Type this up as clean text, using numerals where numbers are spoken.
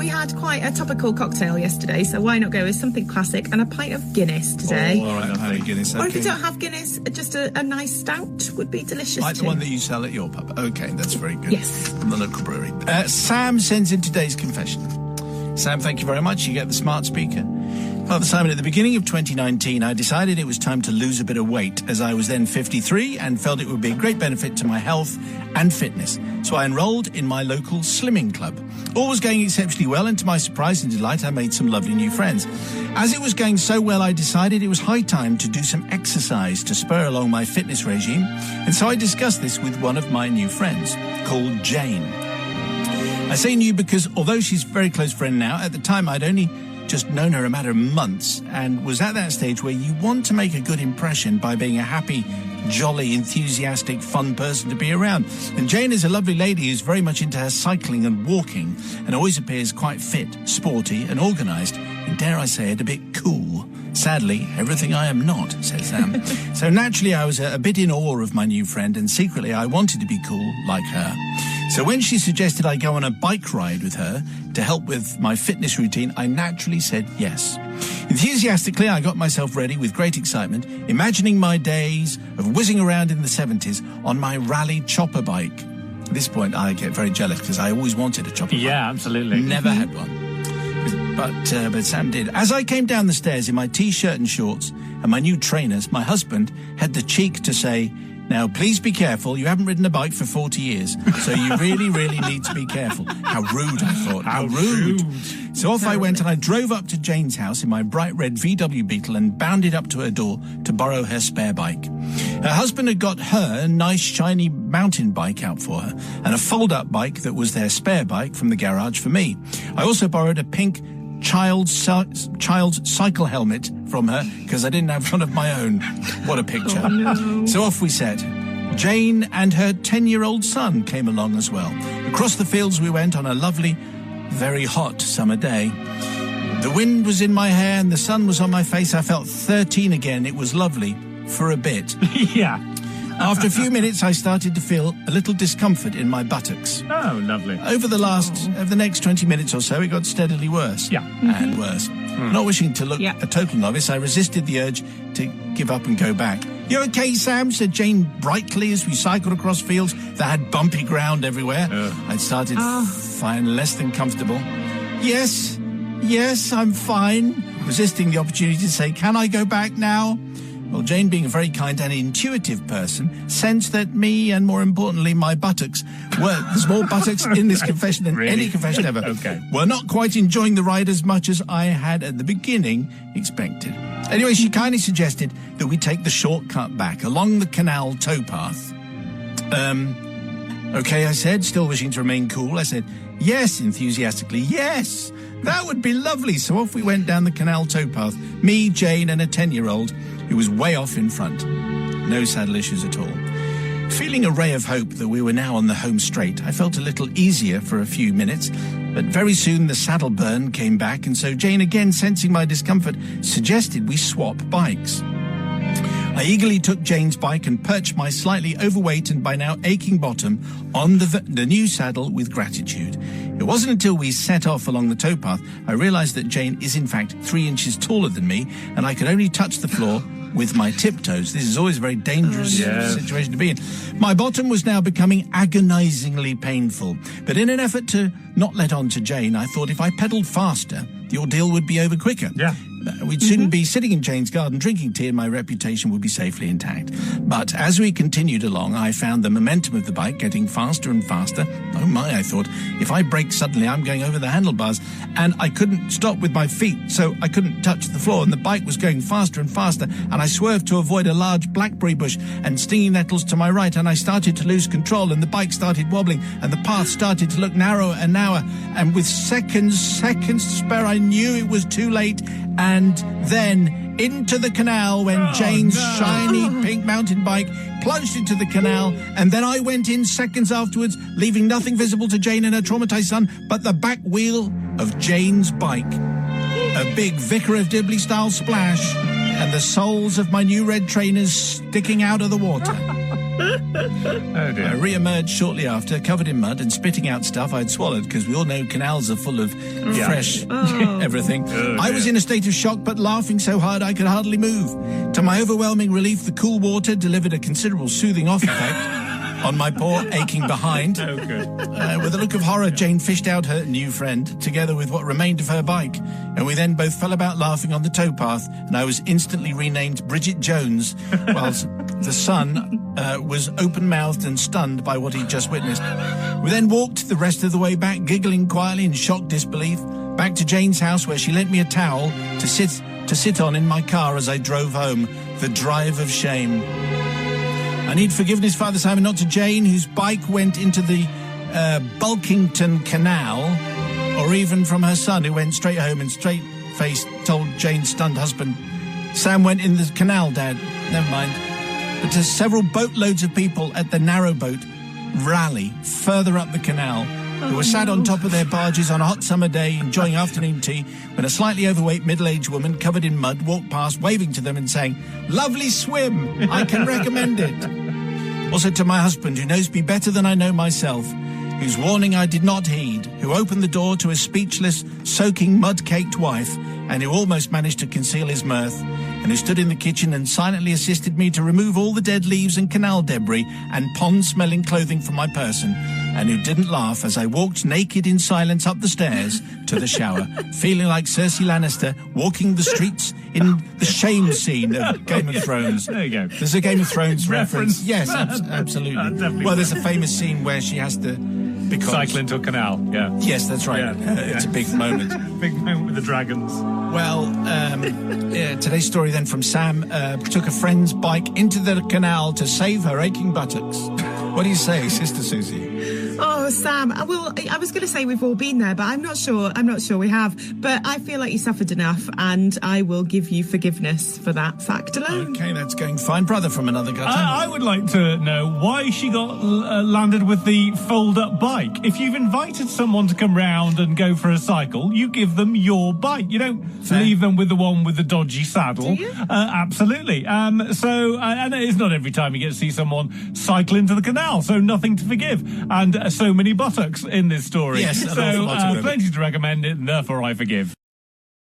we had quite a topical cocktail yesterday, so why not go with something classic and a pint of Guinness today? Oh, all right, a pint of Guinness. Okay. Or if you don't have Guinness, just a nice stout would be delicious Like too. the one that you sell at your pub. Okay, that's very good. Yes. From the local brewery. Sam sends in today's confession. Sam, thank you very much. You get the smart speaker. Father Simon, at the beginning of 2019, I decided it was time to lose a bit of weight, as I was then 53 and felt it would be a great benefit to my health and fitness. So I enrolled in my local slimming club. All was going exceptionally well, and to my surprise and delight, I made some lovely new friends. As it was going so well, I decided it was high time to do some exercise to spur along my fitness regime, and so I discussed this with one of my new friends, called Jane. I say new because although she's a very close friend now, at the time I'd only just known her a matter of months and was at that stage where you want to make a good impression by being a happy, jolly, enthusiastic, fun person to be around. And Jane is a lovely lady who's very much into her cycling and walking and always appears quite fit, sporty and organised, and dare I say it, a bit cool. Sadly, everything I am not, says Sam. So naturally I was a bit in awe of my new friend, and secretly I wanted to be cool like her. So when she suggested I go on a bike ride with her to help with my fitness routine, I naturally said yes. Enthusiastically, I got myself ready with great excitement, imagining my days of whizzing around in the 70s on my rally chopper bike. At this point, I get very jealous because I always wanted a chopper bike. Yeah, absolutely. Never had one. But Sam did. As I came down the stairs in my T-shirt and shorts and my new trainers, my husband had the cheek to say, "Now, please be careful. You haven't ridden a bike for 40 years, so you really, really need to be careful." How rude, I thought. How rude. So off I went, and I drove up to Jane's house in my bright red VW Beetle and bounded up to her door to borrow her spare bike. Her husband had got her a nice, shiny mountain bike out for her, and a fold-up bike that was their spare bike from the garage for me. I also borrowed a pink child's cycle helmet from her because I didn't have one of my own. What a picture. Oh, no. So off we set. Jane and her 10-year-old son came along as well. Across the fields we went on a lovely, very hot summer day. The wind was in my hair and the sun was on my face. I felt 13 again. It was lovely for a bit. Yeah. After a few minutes, I started to feel a little discomfort in my buttocks. Oh, lovely. Over the next 20 minutes or so, it got steadily worse. Yeah. And worse. Not wishing to look a total novice, I resisted the urge to give up and go back. "You okay, Sam?" said Jane brightly as we cycled across fields that had bumpy ground everywhere. I'd started to find less than comfortable. Yes, I'm fine. Resisting the opportunity to say, "Can I go back now?" Well, Jane, being a very kind and intuitive person, sensed that me, and more importantly, my buttocks, there's more buttocks in this confession than any confession ever, were not quite enjoying the ride as much as I had at the beginning expected. Anyway, she kindly suggested that we take the shortcut back along the canal towpath. Okay, I said, still wishing to remain cool. I said, yes, enthusiastically, yes, that would be lovely. So off we went down the canal towpath, me, Jane, and a 10-year-old who was way off in front. No saddle issues at all. Feeling a ray of hope that we were now on the home straight, I felt a little easier for a few minutes, but very soon the saddle burn came back, and so Jane, again sensing my discomfort, suggested we swap bikes. I eagerly took Jane's bike and perched my slightly overweight and by now aching bottom on the new saddle with gratitude. It wasn't until we set off along the towpath I realised that Jane is in fact 3 inches taller than me, and I could only touch the floor with my tiptoes. This is always a very dangerous situation to be in. My bottom was now becoming agonizingly painful, but in an effort to not let on to Jane, I thought if I pedalled faster, the ordeal would be over quicker. Yeah. We'd soon be sitting in Jane's garden drinking tea and my reputation would be safely intact. But as we continued along, I found the momentum of the bike getting faster and faster. Oh my, I thought, if I brake suddenly, I'm going over the handlebars. And I couldn't stop with my feet, so I couldn't touch the floor. And the bike was going faster and faster. And I swerved to avoid a large blackberry bush and stinging nettles to my right. And I started to lose control and the bike started wobbling. And the path started to look narrower and narrower. And with seconds to spare, I knew it was too late. And then into the canal went Jane's shiny pink mountain bike, plunged into the canal, and then I went in seconds afterwards, leaving nothing visible to Jane and her traumatized son but the back wheel of Jane's bike. A big Vicar of Dibley-style splash, and the soles of my new red trainers sticking out of the water. Oh dear. I re-emerged shortly after, covered in mud and spitting out stuff I'd swallowed, because we all know canals are full of fresh everything. Oh, I was dear. in a state of shock, but laughing so hard I could hardly move. To my overwhelming relief, the cool water delivered a considerable soothing off effect on my poor aching behind. Oh, good. With a look of horror, Jane fished out her new friend, together with what remained of her bike, and we then both fell about laughing on the towpath, and I was instantly renamed Bridget Jones, whilst the son was open-mouthed and stunned by what he'd just witnessed. We then walked the rest of the way back, giggling quietly in shocked disbelief, back to Jane's house, where she lent me a towel to sit on in my car as I drove home. The drive of shame. I need forgiveness, Father Simon, not to Jane, whose bike went into the Bulkington Canal, or even from her son, who went straight home and straight-faced told Jane's stunned husband, Sam went in the canal, Dad. Never mind. But to several boatloads of people at the narrowboat rally further up the canal, who were sat on top of their barges on a hot summer day enjoying afternoon tea, when a slightly overweight middle-aged woman covered in mud walked past, waving to them and saying, "Lovely swim, I can recommend it." Also to my husband, who knows me better than I know myself, whose warning I did not heed, who opened the door to a speechless, soaking, mud-caked wife, and who almost managed to conceal his mirth, and who stood in the kitchen and silently assisted me to remove all the dead leaves and canal debris and pond-smelling clothing from my person, and who didn't laugh as I walked naked in silence up the stairs to the shower, feeling like Cersei Lannister walking the streets in the shame scene of Game of Thrones. There you go. There's a Game of Thrones reference. Reference. Yes, absolutely. Definitely. Well, there's a famous scene where she has to... Because, Cycle into a canal, yeah. yes, that's right. Yeah. It's a big moment. Big moment with the dragons. Well, today's story then from Sam took a friend's bike into the canal to save her aching buttocks. What do you say, Sister Susie? Oh, Sam, I was going to say we've all been there, but I'm not sure we have. But I feel like you suffered enough, and I will give you forgiveness for that fact alone. Okay, that's going fine. Brother from another gutter. I would like to know why she got landed with the fold-up bike. If you've invited someone to come round and go for a cycle, you give them your bike. You don't leave them with the one with the dodgy saddle. Do you? Absolutely. And it's not every time you get to see someone cycle into the canal, so nothing to forgive. And so many buttocks in this story. Yes, an awful so lot of them. plenty to recommend it, and therefore I forgive.